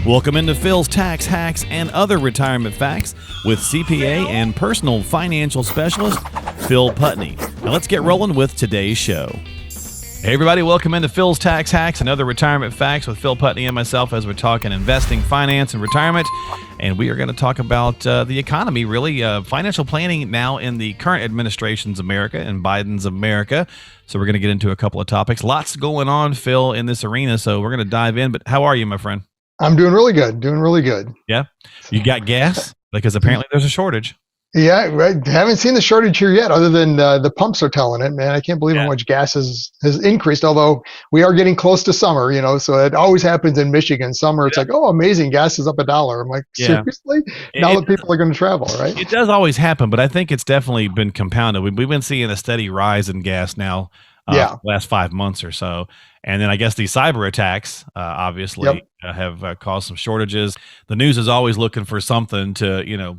Welcome into Phil's Tax Hacks and Other Retirement Facts with CPA and personal financial specialist Phil Putney. Now let's get rolling with today's show. Hey everybody, welcome into Phil's Tax Hacks and Other Retirement Facts with Phil Putney and myself as we're talking investing, finance, and retirement. And we are going to talk about the economy, really, financial planning now in the current administration's America and Biden's America. So we're going to get into a couple of topics. Lots going on, Phil, in this arena. So we're going to dive in. But how are you, my friend? I'm doing really good. Yeah? You got gas? Because apparently there's a shortage. Yeah, right. Haven't seen the shortage here yet, other than the pumps are telling it. Man, I can't believe how much gas has increased, although we are getting close to summer, so it always happens in Michigan. Summer, it's like, oh, amazing, gas is up $1. I'm like, seriously? Now that people are going to travel, right? It does always happen, but I think it's definitely been compounded. We've been seeing a steady rise in gas now the last 5 months or so. And then I guess these cyber attacks obviously have caused some shortages. The news is always looking for something to,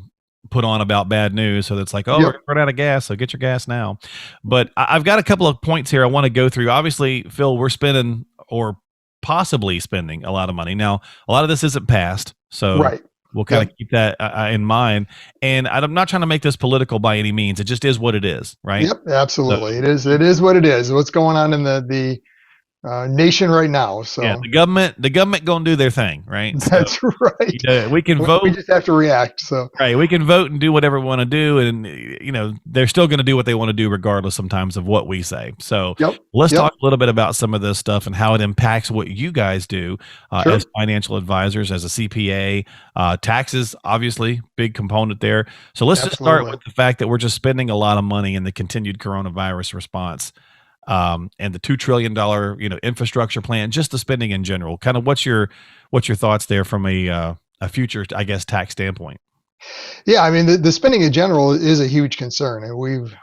put on about bad news. So it's like, we're going to run out of gas, so get your gas now. But I've got a couple of points here I want to go through. Obviously, Phil, we're spending or possibly spending a lot of money. Now, a lot of this isn't passed. So we'll kind of keep that in mind. And I'm not trying to make this political by any means. It just is what it is, right? Yep, absolutely. So, it is what it is. What's going on in the nation right now. So the government gonna do their thing, right? That's right. We can vote. We just have to react. So we can vote and do whatever we want to do, and they're still going to do what they want to do regardless sometimes of what we say. So let's talk a little bit about some of this stuff and how it impacts what you guys do as financial advisors, as a CPA. Taxes, obviously, big component there. So let's just start with the fact that we're just spending a lot of money in the continued coronavirus response. And the $2 trillion, infrastructure plan, just the spending in general. Kind of what's your thoughts there from a future, I guess, tax standpoint? Yeah, I mean, the spending in general is a huge concern, and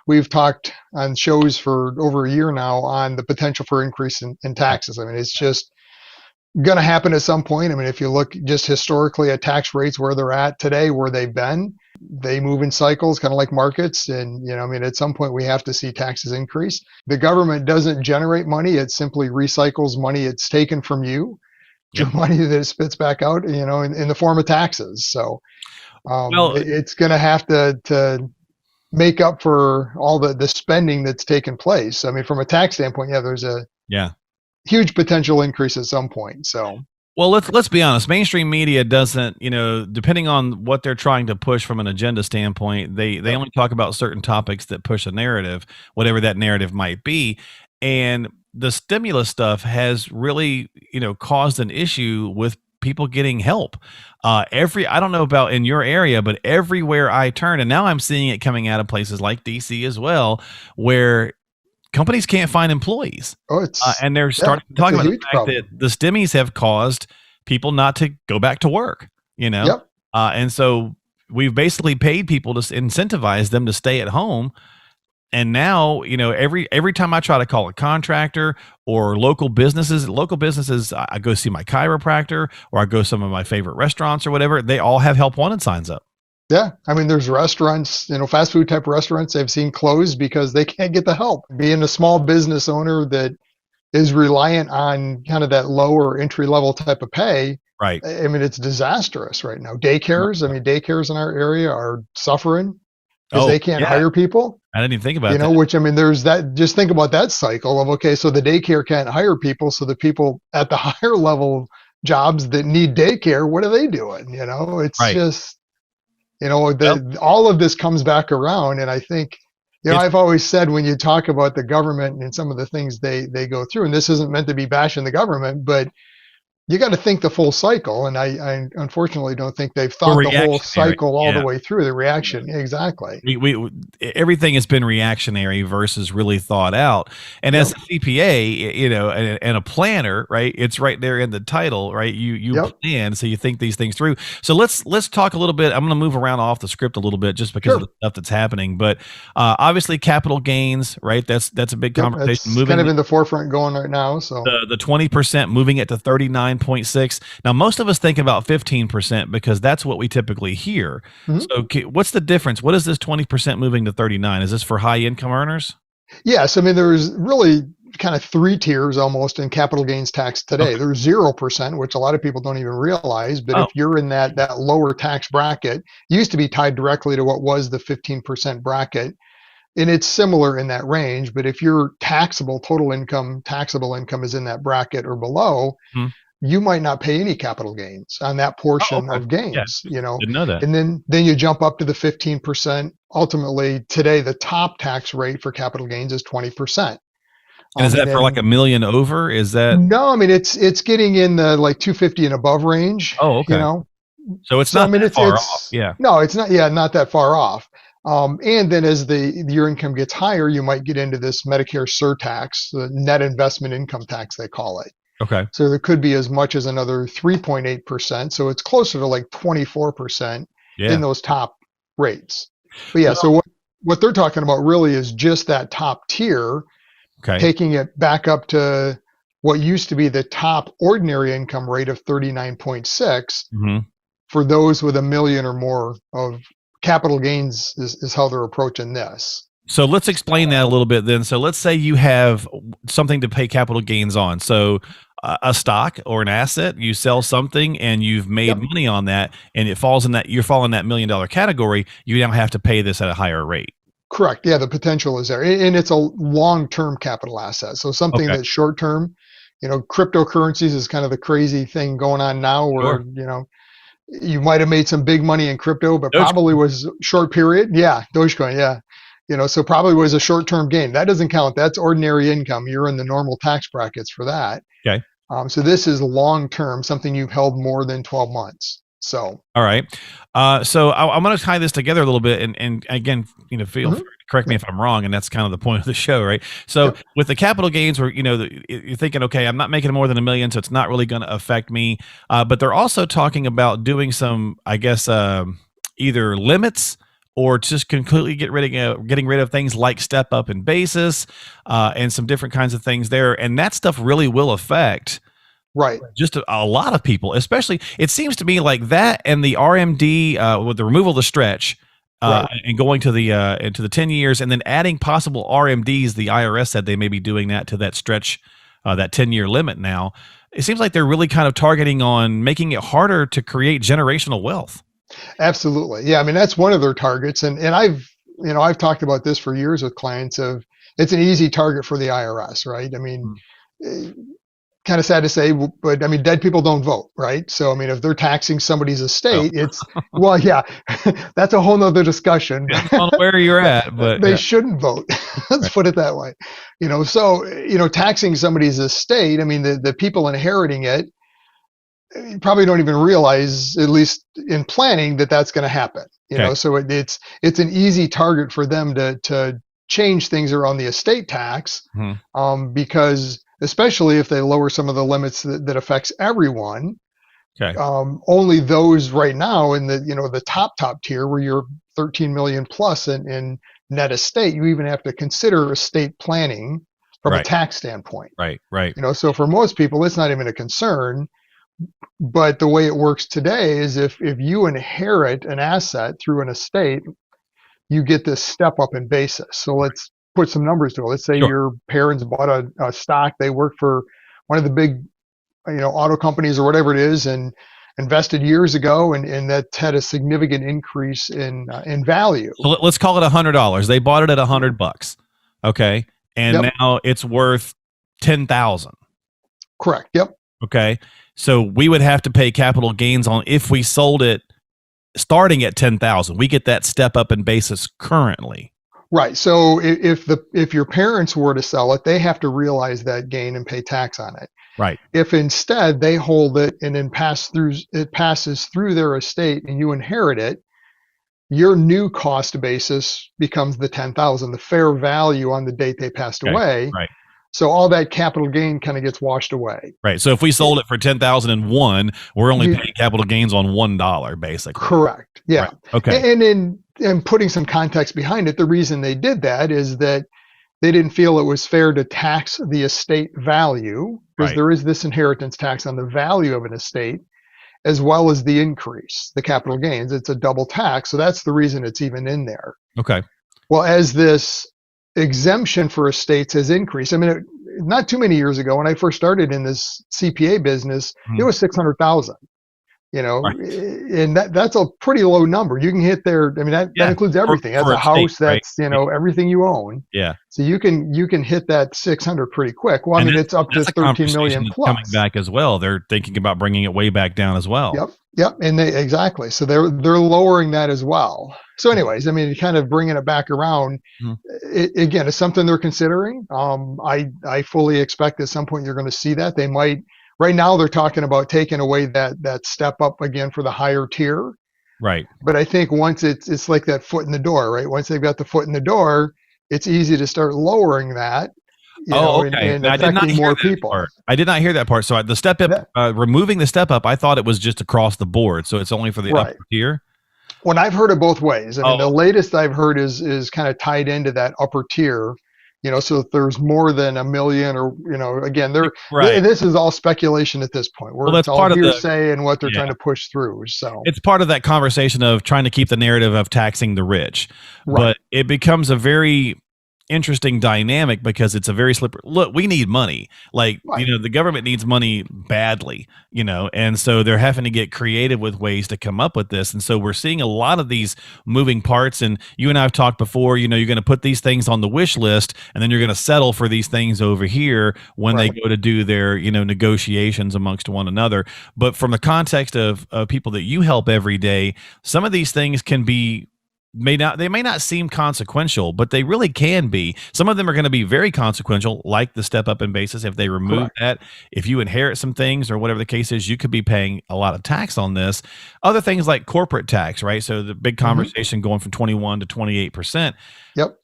we've talked on shows for over a year now on the potential for increase in taxes. I mean, it's just going to happen at some point. I mean, if you look just historically at tax rates, where they're at today, where they've been, they move in cycles, kind of like markets. And, at some point we have to see taxes increase. The government doesn't generate money. It simply recycles money it's taken from you to money that it spits back out, in the form of taxes. So it's going to have to make up for all the spending that's taken place. I mean, from a tax standpoint, there's a huge potential increase at some point. So, well, let's be honest. Mainstream media doesn't, depending on what they're trying to push from an agenda standpoint, they only talk about certain topics that push a narrative, whatever that narrative might be. And the stimulus stuff has really, caused an issue with people getting help. I don't know about in your area, but everywhere I turn, and now I'm seeing it coming out of places like DC as well, where companies can't find employees. And they're starting to talk about the fact that the stimmies have caused people not to go back to work, and so we've basically paid people to incentivize them to stay at home. And now, every time I try to call a contractor or local businesses, I go see my chiropractor or I go to some of my favorite restaurants or whatever, they all have help wanted signs up. Yeah. I mean, there's restaurants, fast food type restaurants I've seen close because they can't get the help. Being a small business owner that is reliant on kind of that lower entry level type of pay. Right. I mean, it's disastrous right now. Daycares in our area are suffering because they can't hire people. I didn't even think about that. Which, I mean, there's that, just think about that cycle of, okay, so the daycare can't hire people. So the people at the higher level jobs that need daycare, what are they doing? It's just, all of this comes back around. And I think, I've always said when you talk about the government and some of the things they go through, and this isn't meant to be bashing the government, but you got to think the full cycle. And I unfortunately don't think they've thought the whole cycle all the way through the reaction. Exactly. We everything has been reactionary versus really thought out. And as a CPA, and a planner, right? It's right there in the title, right? You plan, so you think these things through. So let's talk a little bit. I'm going to move around off the script a little bit just because of the stuff that's happening. But obviously capital gains, right? That's a big conversation. Moving kind of in the forefront going right now. So the 20% moving it to 39.6. Now, most of us think about 15% because that's what we typically hear. So what's the difference? What is this 20% moving to 39? Is this for high income earners? Yes. I mean, there's really kind of three tiers almost in capital gains tax today. Okay. There's 0%, which a lot of people don't even realize. But Oh, if you're in that lower tax bracket, used to be tied directly to what was the 15% bracket, and it's similar in that range. But if your total income, taxable income is in that bracket or below, hmm. you might not pay any capital gains on that Oh, portion okay. of Yeah, gains, you know, didn't know that. and then you jump up to the 15%. Ultimately, today, the top tax rate for capital gains is 20%. And is And that for like then a million over? Is that? no, I mean it's getting in the like 250 and above range, Oh, you okay. know. So it's So I not mean that far off. it's Yeah. no, it's not, yeah, not that far off. And then as your income gets higher, you might get into this Medicare surtax, the net investment income tax they call it. Okay. So there could be as much as another 3.8%. So it's closer to like 24% in Yeah. those top rates. But yeah, Well, so what they're talking about really is just that top tier, okay. taking it back up to what used to be the top ordinary income rate of 39.6 Hmm. for those with a million or more of capital gains is how they're approaching this. So let's explain that a little bit then. So let's say you have something to pay capital gains on. So a stock or an asset, you sell something and you've made Yep. money on that, and it falls in that you're falling in that $1 million category. You now have to pay this at a higher rate. Correct. Yeah, the potential is there. And it's a long-term capital asset. So something Okay. that's short-term, cryptocurrencies is kind of the crazy thing going on now Sure. where, you might have made some big money in crypto, but Doge- probably was short period. Yeah, Dogecoin, yeah. So probably was a short-term gain. That doesn't count. That's ordinary income. You're in the normal tax brackets for that. Okay. So this is long-term, something you've held more than 12 months. So, All right. So I'm going to tie this together a little bit, and again, feel mhm, free to correct me yep, if I'm wrong, and that's kind of the point of the show, right? So yep, with the capital gains, where you're thinking, okay, I'm not making more than $1 million, so it's not really going to affect me. But they're also talking about doing some, I guess, either limits or just completely getting rid of things like step up in basis, and some different kinds of things there, and that stuff really will affect right, just a lot of people, especially it seems to me like that and the RMD, with the removal of the stretch, right. and going to the into the 10 years and then adding possible RMDs. The IRS said they may be doing that to that stretch, that 10-year limit now. It seems like they're really kind of targeting on making it harder to create generational wealth. Absolutely. Yeah, I mean that's one of their targets, and I've talked about this for years with clients of it's an easy target for the IRS, right? I mean, Mm. eh, kind of sad to say, but I mean, dead people don't vote, right? So I mean, if they're taxing somebody's Well, estate, it's well, yeah, that's a whole nother discussion. depends on where you're at, but They yeah, shouldn't vote. Let's right, put it that way. So taxing somebody's estate. I mean, the people inheriting it probably don't even realize, at least in planning, that that's going to happen. okay, So it's an easy target for them to change things around the estate tax, mhm, because especially if they lower some of the limits that affects everyone, okay, only those right now in the top tier where you're 13 million plus in net estate, you even have to consider estate planning from a right, tax standpoint. right, right, So for most people, it's not even a concern. But the way it works today is if you inherit an asset through an estate, you get this step up in basis. So let's put some numbers to it. Let's say sure. your parents bought a stock, they worked for one of the big, auto companies or whatever it is, and invested years ago, and that had a significant increase in value. So let's call it $100. They bought it at $100, okay, and Yep, now it's worth 10,000. correct. Yep. Okay. So we would have to pay capital gains on if we sold it starting at 10,000. We get that step up in basis currently. Right. So if your parents were to sell it, they have to realize that gain and pay tax on it. Right. If instead they hold it and then it passes through their estate and you inherit it, your new cost basis becomes the 10,000, the fair value on the date they passed Okay. away. Right. So all that capital gain kind of gets washed away. Right. So if we sold it for 10,001, we're only You, paying capital gains on $1 basically. correct. Yeah. Right. Okay. And putting some context behind it, the reason they did that is that they didn't feel it was fair to tax the estate value, because Right. there is this inheritance tax on the value of an estate as well as the increase, the capital gains. It's a double tax. So that's the reason it's even in there. Okay. Well, as this exemption for estates has increased, I mean, not too many years ago when I first started in this CPA business, it Mhm. was 600,000. Right. And that's a pretty low number. You can hit there. I mean, that Yeah. includes everything. That's For a a state, house. right? That's, everything you own. Yeah. So you can hit that 600 pretty quick. Well, I And mean, it's up to that's a 13 conversation million that's coming plus. back as well. They're thinking about bringing it way back down as well. Yep. Yep. And exactly. So they're lowering that as well. So anyways, I mean, kind of bringing it back around, Mhm. again, it's something they're considering. I fully expect at some point you're going to see that. They might, right now they're talking about taking away that step up again for the higher tier. Right. But I think once it's like that foot in the door, right? Once they've got the foot in the door, it's easy to start lowering that, Oh, and, okay. and Now, I did not affecting hear more that people. part. I did not hear that part. So the step up, That, removing the step up, I thought it was just across the board. So it's only for the right. upper tier. Well, I've heard it both ways. I mean, the Oh, latest I've heard is kind of tied into that upper tier. So if there's more than a million, or again, right. this is all speculation at this point. Well, Where it's that's all part of the hearsay and what they're yeah. trying to push through. So It's part of that conversation of trying to keep the narrative of taxing the rich, right. but it becomes a very interesting dynamic because it's a very slippery look. We need money, like Right. the government needs money badly, and so they're having to get creative with ways to come up with this. And so we're seeing a lot of these moving parts. And you and I have talked before, you're going to put these things on the wish list, and then you're going to settle for these things over here when Right. they go to do their negotiations amongst one another. But from the context of people that you help every day, some of these things can be may not seem consequential, but they really can be. Some of them are going to be very consequential, like the step up in basis. If they remove Correct. that, if you inherit some things or whatever the case is, you could be paying a lot of tax on this. Other things like corporate tax, right? So the big conversation going from 21 to 28%. Yep.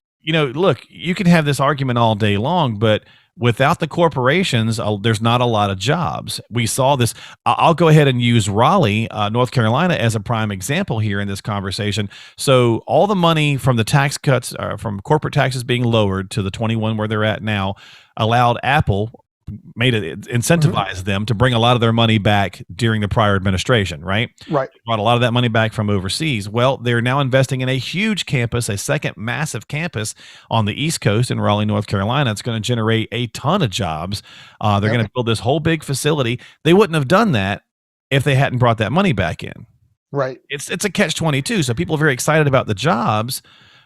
Look, you can have this argument all day long, but without the corporations, there's not a lot of jobs. We saw this. I'll go ahead and use Raleigh, North Carolina, as a prime example here in this conversation. So all the money from the tax cuts, from corporate taxes being lowered to the 21 where they're at now, allowed Apple, made it incentivize them to bring a lot of their money back during the prior administration, right? Right. Brought a lot of that money back from overseas. Well, they're now investing in a huge campus, a second massive campus on the East Coast in Raleigh, North Carolina. It's going to generate a ton of jobs. They're going to build this whole big facility. They wouldn't have done that if they hadn't brought that money back in. Right. It's a catch-22. So people are very excited about the jobs,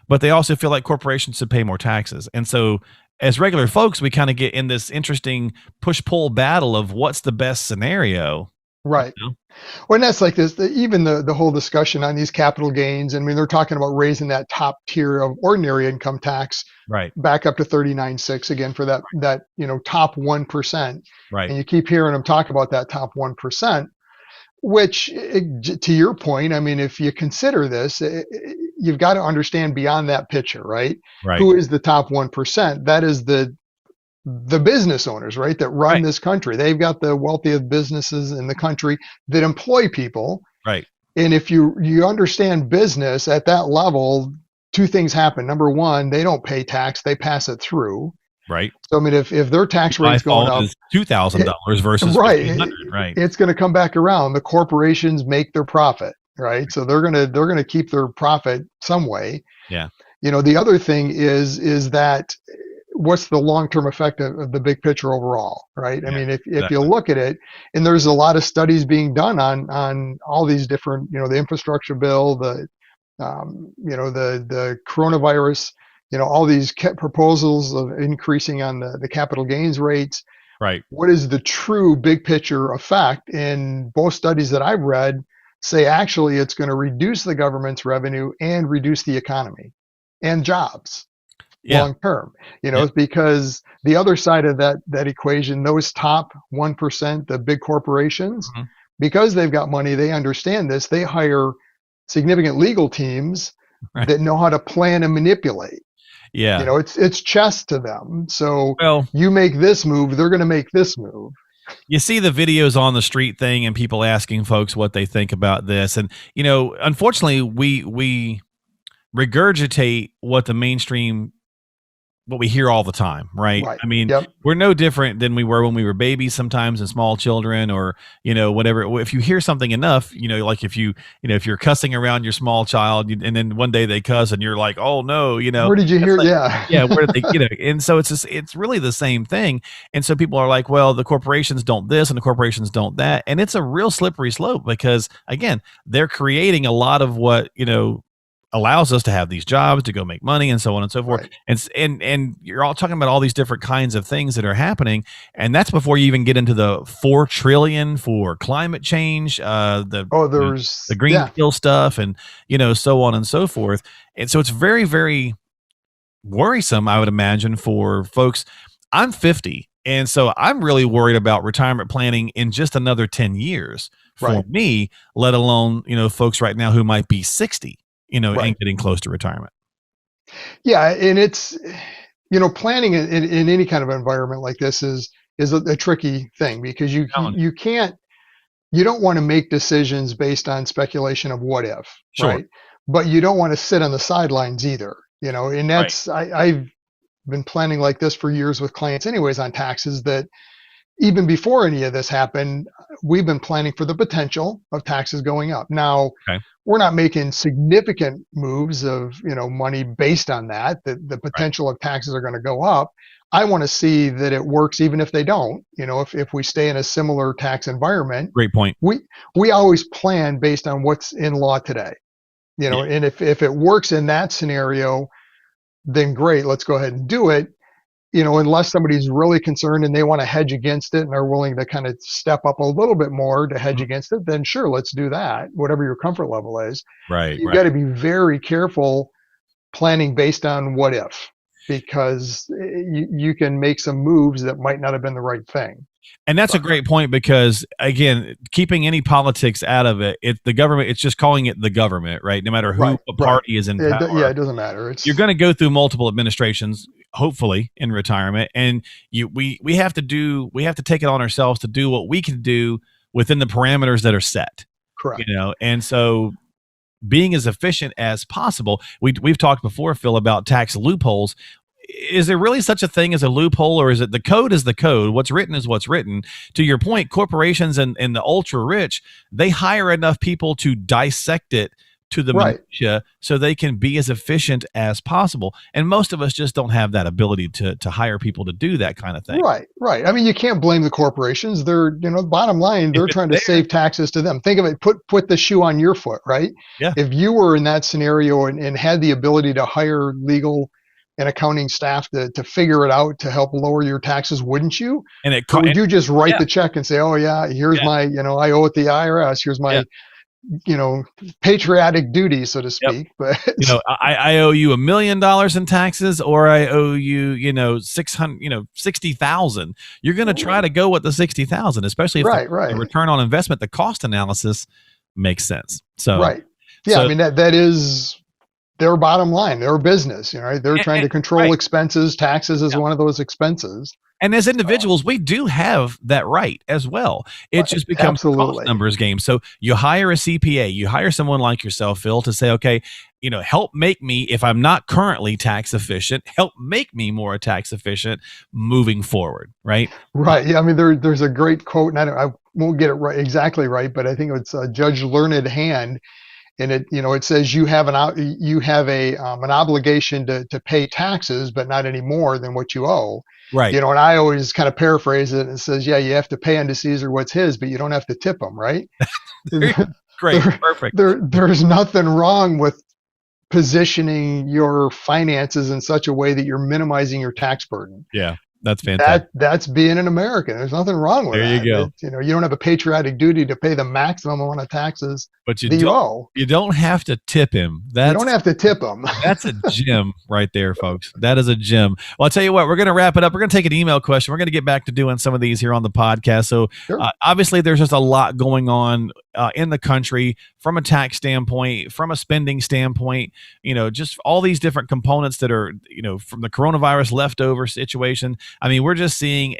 but they also feel like corporations should pay more taxes. And so as regular folks, we kind of get in this interesting push-pull battle of what's the best scenario. Right. Well, and that's like this, even the whole discussion on these capital gains. I mean, they're talking about raising that top tier of ordinary income tax right back up to 39.6 again for that top 1%. Right. And you keep hearing them talk about that top 1%, which to your point, I mean, if you consider this, you've got to understand beyond that picture, right? Right. Who is the top 1%? That is the business owners, right, that run this country. They've got the wealthiest businesses in the country that employ people. Right. And if you understand business at that level, two things happen. Number one, they don't pay tax, they pass it through. Right. So I mean, if their tax rate's going up, $2,000 versus right, right, it's going to come back around. The corporations make their profit, right? So they're going to keep their profit some way. Yeah. The other thing is that what's the long-term effect of the big picture overall, right? I mean, if you look at it, and there's a lot of studies being done on all these different, the infrastructure bill, the coronavirus, all these proposals of increasing on the capital gains rates. Right. What is the true big picture effect? And both studies that I've read say actually it's going to reduce the government's revenue and reduce the economy and jobs. Long term, because the other side of that equation, those top 1%, the big corporations, because they've got money, they understand this. They hire significant legal teams that know how to plan and manipulate. Yeah, it's chess to them. So well, you make this move, they're going to make this move. You see the videos on the street thing and people asking folks what they think about this, and unfortunately, we regurgitate what the mainstream what we hear all the time, right? Right. I mean, Yep. we're no different than we were when we were babies sometimes and small children, or, whatever. If you hear something enough, like if if you're cussing around your small child and then one day they cuss and you're like, oh no, Where did you that's hear? like, Yeah. yeah, where did they, and so it's really the same thing. And so people are like, well, the corporations don't this and the corporations don't that. And it's a real slippery slope because again, they're creating a lot of what, allows us to have these jobs to go make money and so on and so forth. Right. And you're all talking about all these different kinds of things that are happening, and that's before you even get into the 4 trillion for climate change, There's the green steel stuff, and so on and so forth. And so it's very, very worrisome, I would imagine, for folks. I'm 50, and so I'm really worried about retirement planning in just another 10 years for me, let alone folks right now who might be 60. And getting close to retirement. Yeah, and it's planning in any kind of environment like this is a tricky thing because you don't want to make decisions based on speculation of what if, right? But you don't want to sit on the sidelines either, and that's I've been planning like this for years with clients anyways on taxes, that even before any of this happened, we've been planning for the potential of taxes going up. Now, we're not making significant moves of money based on that. The potential of taxes are going to go up. I want to see that it works even if they don't. If we stay in a similar tax environment. Great point. We always plan based on what's in law today. And if it works in that scenario, then great, let's go ahead and do it. Unless somebody's really concerned and they want to hedge against it and are willing to kind of step up a little bit more to hedge against it, then sure, let's do that, whatever your comfort level is. You've got to be very careful planning based on what if, because you can make some moves that might not have been the right thing. And that's a great point because, again, keeping any politics out of it, the government, it's just calling it the government, right? No matter who what party is in power. It doesn't matter. You're going to go through multiple administrations, hopefully, in retirement. And we have to take it on ourselves to do what we can do within the parameters that are set. Correct. And so being as efficient as possible. We've talked before, Phil, about tax loopholes. Is there really such a thing as a loophole, or is it the code is the code? What's written is what's written. To your point, corporations and the ultra rich, they hire enough people to dissect it to the minutia so they can be as efficient as possible. And most of us just don't have that ability to hire people to do that kind of thing. Right. I mean, you can't blame the corporations. They're, bottom line, they're trying to save taxes to them. Think of it, put the shoe on your foot, right? Yeah. If you were in that scenario and had the ability to hire legal and accounting staff to figure it out to help lower your taxes, wouldn't you? Would you just write the check and say, oh yeah, here's my, I owe it the IRS. Here's my, patriotic duty, so to speak. But I owe you $1 million in taxes, or I owe you, 60,000. You're going to try to go with the 60,000, especially if the return on investment, the cost analysis makes sense. So, I mean, that is their bottom line, their business, they're trying to control expenses. Taxes is one of those expenses. And as individuals, we do have that right as well. It just becomes a cost numbers game. So you hire a CPA, you hire someone like yourself, Phil, to say, okay, help make me, if I'm not currently tax efficient, help make me more tax efficient moving forward, right? Right. Yeah. I mean, there's a great quote, and I won't get it exactly right, but I think it's Judge Learned Hand. And it says you have an obligation to pay taxes, but not any more than what you owe. Right. And I always kind of paraphrase it and says, yeah, you have to pay unto Caesar what's his, but you don't have to tip him, right? Great. Perfect. There's nothing wrong with positioning your finances in such a way that you're minimizing your tax burden. Yeah. That's fantastic. That's being an American. There's nothing wrong with that. There you go. You don't have a patriotic duty to pay the maximum amount of taxes but you owe. You don't have to tip him. You don't have to tip him. That's a gem right there, folks. That is a gem. Well, I'll tell you what, we're going to wrap it up. We're going to take an email question. We're going to get back to doing some of these here on the podcast. So obviously there's just a lot going on in the country from a tax standpoint, from a spending standpoint, just all these different components that are, from the coronavirus leftover situation. I mean, we're just seeing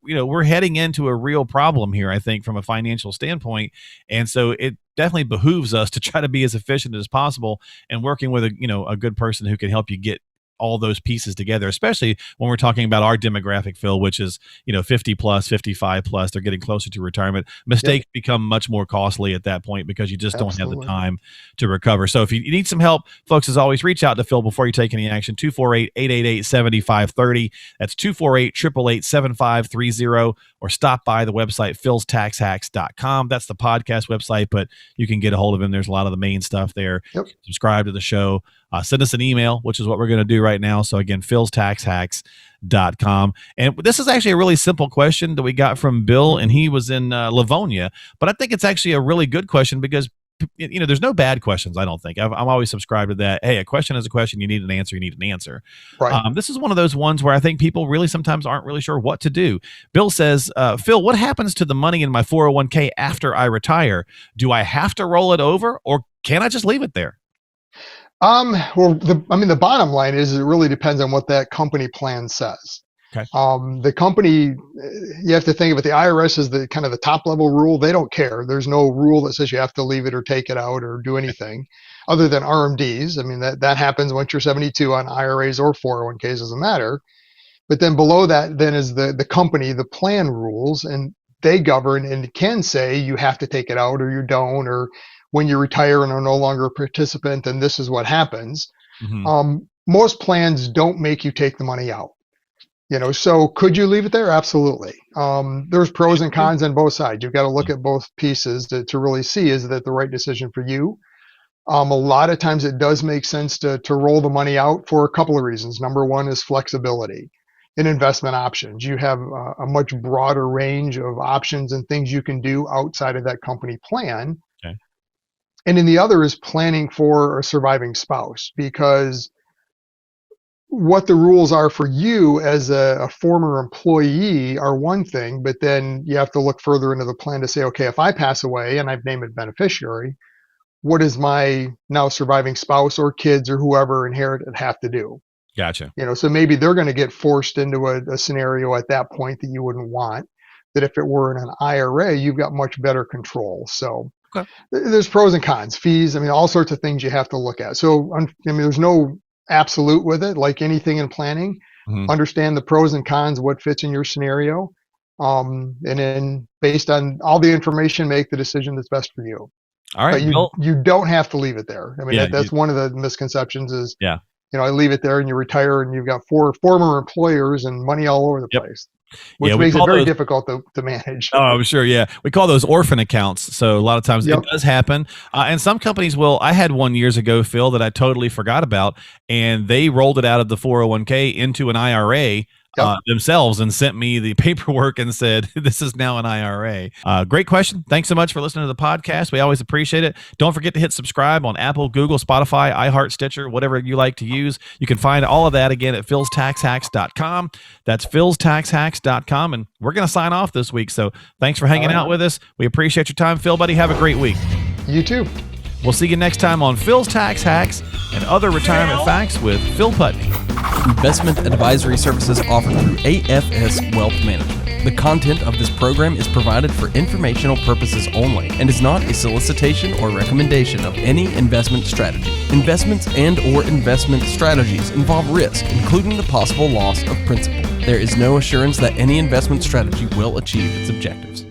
we're heading into a real problem here, I think, from a financial standpoint. And so it definitely behooves us to try to be as efficient as possible and working with a good person who can help you get all those pieces together, especially when we're talking about our demographic, Phil, which is, 50 plus, 55 plus. They're getting closer to retirement. Mistakes become much more costly at that point because you just don't have the time to recover. So if you need some help, folks, as always, reach out to Phil before you take any action. 248-888-7530. That's 248-888-7530, or stop by the website philstaxhacks.com. That's the podcast website, but you can get a hold of him. There's a lot of the main stuff there. Subscribe to the show. Send us an email, which is what we're going to do right now. So again, philstaxhacks.com. And this is actually a really simple question that we got from Bill, and he was in Livonia. But I think it's actually a really good question because there's no bad questions, I don't think. I'm always subscribed to that. Hey, a question is a question. You need an answer. You need an answer. Right. This is one of those ones where I think people really sometimes aren't really sure what to do. Bill says, Phil, what happens to the money in my 401k after I retire? Do I have to roll it over, or can I just leave it there? Well, the bottom line is it really depends on what that company plan says. Okay. The company, you have to think of it, the IRS is the kind of the top level rule. They don't care. There's no rule that says you have to leave it or take it out or do anything other than RMDs. I mean, that happens once you're 72 on IRAs or 401ks, doesn't matter. But then below that then is the company, the plan rules, and they govern and can say you have to take it out or you don't, or when you retire and are no longer a participant, and this is what happens. Mm-hmm. Most plans don't make you take the money out. So could you leave it there? Absolutely. There's pros and cons on both sides. You've got to look at both pieces to really see, is that the right decision for you? A lot of times it does make sense to roll the money out for a couple of reasons. Number one is flexibility in investment options. You have a much broader range of options and things you can do outside of that company plan. Okay. And then the other is planning for a surviving spouse, because what the rules are for you as a former employee are one thing, but then you have to look further into the plan to say, okay, if I pass away and I've named a beneficiary, what does my now surviving spouse or kids or whoever inherited have to do? Gotcha. So maybe they're going to get forced into a scenario at that point that you wouldn't want, that if it were in an IRA, you've got much better control. So okay. There's pros and cons, fees, all sorts of things you have to look at. So, there's no absolute with it, like anything in planning. Mm-hmm. Understand the pros and cons, what fits in your scenario, and then based on all the information, make the decision that's best for you. All right, but you don't have to leave it there. That's one of the misconceptions is, I leave it there and you retire and you've got 4 former employers and money all over the place. Which makes it very difficult to manage. Oh, I'm sure. Yeah. We call those orphan accounts. So a lot of times it does happen. And some companies will. I had one years ago, Phil, that I totally forgot about, and they rolled it out of the 401k into an IRA themselves and sent me the paperwork and said, this is now an IRA. Great question. Thanks so much for listening to the podcast. We always appreciate it. Don't forget to hit subscribe on Apple, Google, Spotify, iHeart, Stitcher, whatever you like to use. You can find all of that again at philstaxhacks.com. That's philstaxhacks.com. And we're going to sign off this week. So thanks for hanging out with us. We appreciate your time, Phil, buddy. Have a great week. You too. We'll see you next time on Phil's Tax Hacks and Other Retirement Facts with Phil Putney. Investment advisory services offered through AFS Wealth Management. The content of this program is provided for informational purposes only and is not a solicitation or recommendation of any investment strategy. Investments and/or investment strategies involve risk, including the possible loss of principal. There is no assurance that any investment strategy will achieve its objectives.